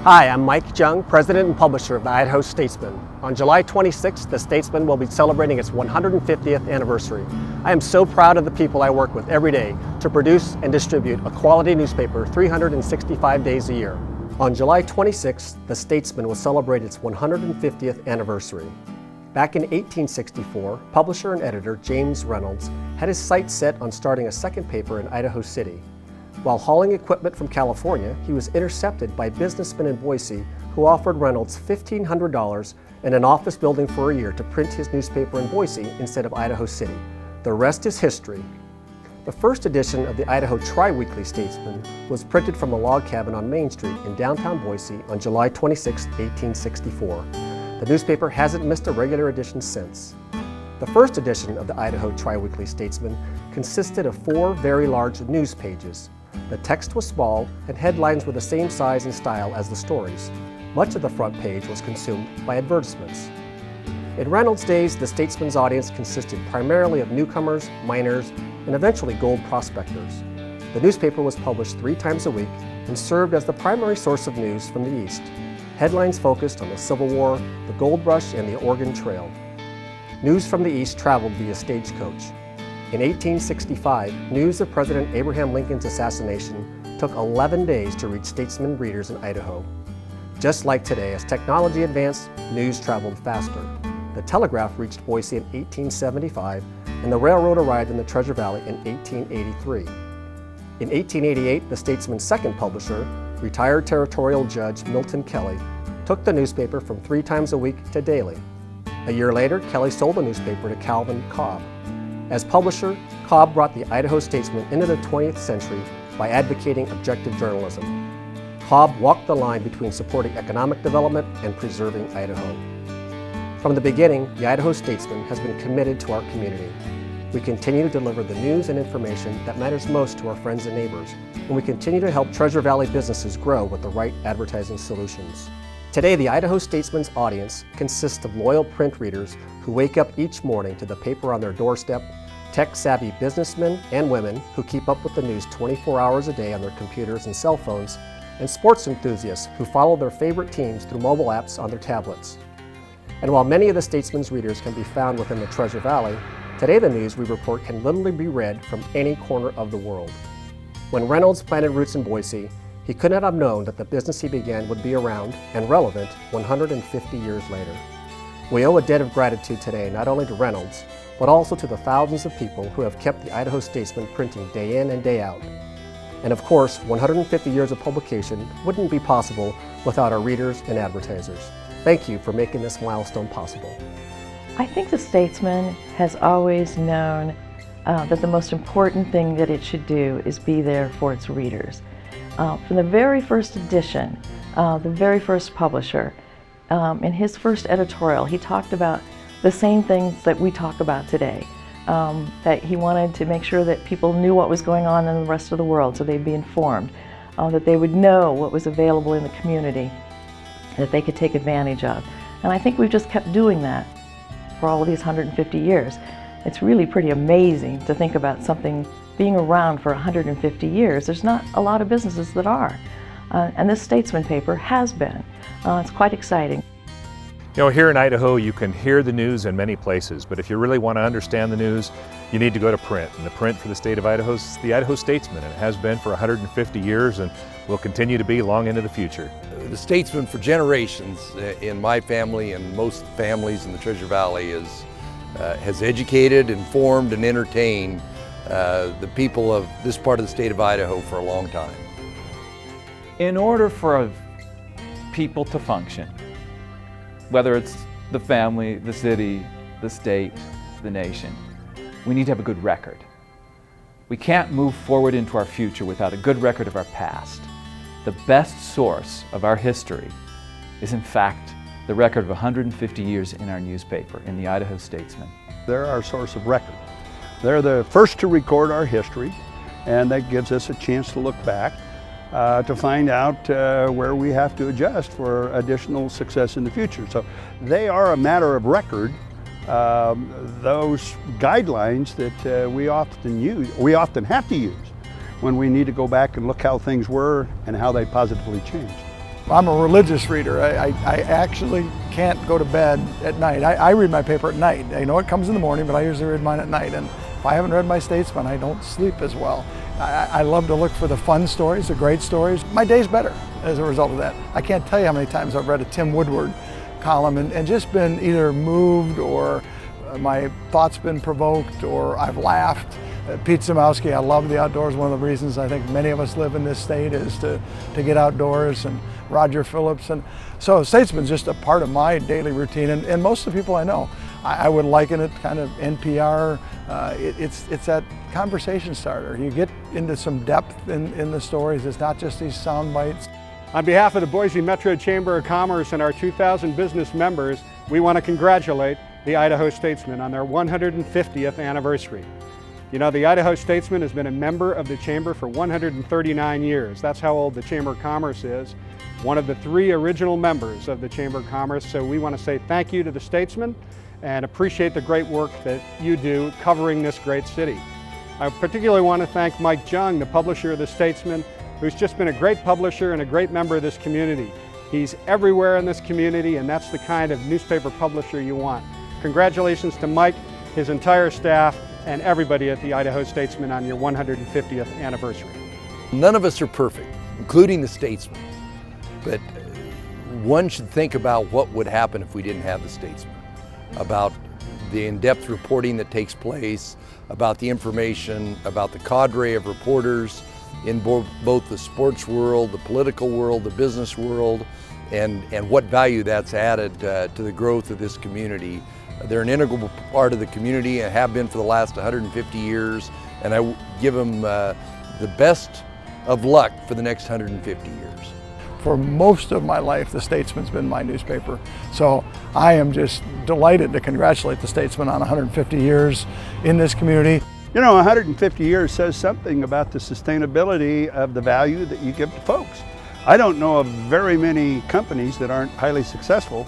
Hi, I'm Mike Jung, President and Publisher of the Idaho Statesman. On July 26th, the Statesman will be celebrating its 150th anniversary. I am so proud of the people I work with every day to produce and distribute a quality newspaper 365 days a year. On July 26th, the Statesman will celebrate its 150th anniversary. Back in 1864, publisher and editor James Reynolds had his sights set on starting a second paper in Idaho City. While hauling equipment from California, he was intercepted by businessmen in Boise who offered Reynolds $1,500 and an office building for a year to print his newspaper in Boise instead of Idaho City. The rest is history. The first edition of the Idaho Tri-Weekly Statesman was printed from a log cabin on Main Street in downtown Boise on July 26, 1864. The newspaper hasn't missed a regular edition since. The first edition of the Idaho Tri-Weekly Statesman consisted of 4 very large news pages. The text was small and headlines were the same size and style as the stories. Much of the front page was consumed by advertisements. In Reynolds' days, the Statesman's audience consisted primarily of newcomers, miners, and eventually gold prospectors. The newspaper was published 3 times a week and served as the primary source of news from the East. Headlines focused on the Civil War, the Gold Rush, and the Oregon Trail. News from the East traveled via stagecoach. In 1865, news of President Abraham Lincoln's assassination took 11 days to reach Statesman readers in Idaho. Just like today, as technology advanced, news traveled faster. The telegraph reached Boise in 1875, and the railroad arrived in the Treasure Valley in 1883. In 1888, the Statesman's second publisher, retired territorial judge Milton Kelly, took the newspaper from 3 times a week to daily. A year later, Kelly sold the newspaper to Calvin Cobb. As publisher, Cobb brought the Idaho Statesman into the 20th century by advocating objective journalism. Cobb walked the line between supporting economic development and preserving Idaho. From the beginning, the Idaho Statesman has been committed to our community. We continue to deliver the news and information that matters most to our friends and neighbors, and we continue to help Treasure Valley businesses grow with the right advertising solutions. Today, the Idaho Statesman's audience consists of loyal print readers who wake up each morning to the paper on their doorstep, tech-savvy businessmen and women who keep up with the news 24 hours a day on their computers and cell phones, and sports enthusiasts who follow their favorite teams through mobile apps on their tablets. And while many of the Statesman's readers can be found within the Treasure Valley, today the news we report can literally be read from any corner of the world. When Reynolds planted roots in Boise, he could not have known that the business he began would be around and relevant 150 years later. We owe a debt of gratitude today not only to Reynolds, but also to the thousands of people who have kept the Idaho Statesman printing day in and day out. And of course, 150 years of publication wouldn't be possible without our readers and advertisers. Thank you for making this milestone possible. I think the Statesman has always known that the most important thing that it should do is be there for its readers. From the very first edition, the very first publisher, in his first editorial, he talked about the same things that we talk about today, that he wanted to make sure that people knew what was going on in the rest of the world so they'd be informed, that they would know what was available in the community that they could take advantage of. And I think we've just kept doing that for all of these 150 years. It's really pretty amazing to think about something being around for 150 years. There's not a lot of businesses that are. And this Statesman paper has been. It's quite exciting. You know, here in Idaho, you can hear the news in many places, but if you really want to understand the news, you need to go to print. And the print for the state of Idaho is the Idaho Statesman, and it has been for 150 years and will continue to be long into the future. The Statesman for generations in my family and most families in the Treasure Valley has educated, informed, and entertained the people of this part of the state of Idaho for a long time. In order for people to function, whether it's the family, the city, the state, the nation, we need to have a good record. We can't move forward into our future without a good record of our past. The best source of our history is, in fact, the record of 150 years in our newspaper, in the Idaho Statesman. They're our source of record. They're the first to record our history, and that gives us a chance to look back to find out where we have to adjust for additional success in the future. So they are a matter of record, those guidelines that we often have to use when we need to go back and look how things were and how they positively changed. I'm a religious reader. I actually can't go to bed at night. I read my paper at night. I know it comes in the morning, but I usually read mine at night. And if I haven't read my Statesman, I don't sleep as well. I love to look for the fun stories, the great stories. My day's better as a result of that. I can't tell you how many times I've read a Tim Woodward column and just been either moved or my thoughts been provoked or I've laughed. Pete Zamowski, I love the outdoors. One of the reasons I think many of us live in this state is to get outdoors, and Roger Phillips. And so Statesman's just a part of my daily routine, and most of the people I know. I would liken it kind of NPR. It's that conversation starter. You get into some depth in the stories. It's not just these sound bites. On behalf of the Boise Metro Chamber of Commerce and our 2,000 business members, we want to congratulate the Idaho Statesman on their 150th anniversary. You know, the Idaho Statesman has been a member of the Chamber for 139 years. That's how old the Chamber of Commerce is. One of the 3 original members of the Chamber of Commerce. So we want to say thank you to the Statesman and appreciate the great work that you do covering this great city. I particularly want to thank Mike Jung, the publisher of the Statesman, who's just been a great publisher and a great member of this community. He's everywhere in this community, and that's the kind of newspaper publisher you want. Congratulations to Mike, his entire staff, and everybody at the Idaho Statesman on your 150th anniversary. None of us are perfect, including the Statesman, but one should think about what would happen if we didn't have the Statesman, about the in-depth reporting that takes place, about the information, about the cadre of reporters in both the sports world, the political world, the business world, and what value that's added to the growth of this community. They're an integral part of the community and have been for the last 150 years, and I give them the best of luck for the next 150 years. For most of my life, the Statesman's been my newspaper. So I am just delighted to congratulate the Statesman on 150 years in this community. You know, 150 years says something about the sustainability of the value that you give to folks. I don't know of very many companies that aren't highly successful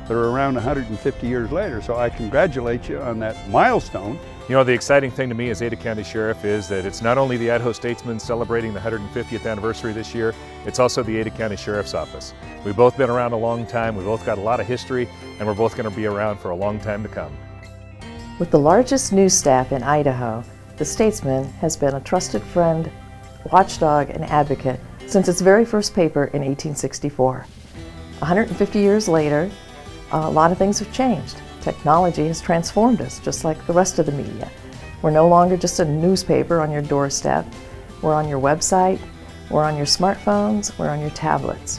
that are around 150 years later, so I congratulate you on that milestone. You know, the exciting thing to me as Ada County Sheriff is that it's not only the Idaho Statesman celebrating the 150th anniversary this year, it's also the Ada County Sheriff's Office. We've both been around a long time, we've both got a lot of history, and we're both going to be around for a long time to come. With the largest news staff in Idaho, the Statesman has been a trusted friend, watchdog, and advocate since its very first paper in 1864. 150 years later, a lot of things have changed. Technology has transformed us, just like the rest of the media. We're no longer just a newspaper on your doorstep. We're on your website, we're on your smartphones, we're on your tablets.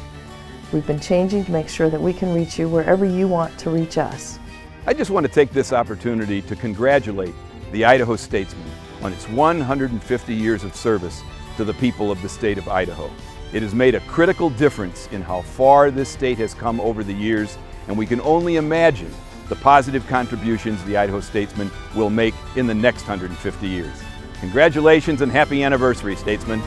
We've been changing to make sure that we can reach you wherever you want to reach us. I just want to take this opportunity to congratulate the Idaho Statesman on its 150 years of service to the people of the state of Idaho. It has made a critical difference in how far this state has come over the years, and we can only imagine the positive contributions the Idaho Statesman will make in the next 150 years. Congratulations and happy anniversary, Statesman.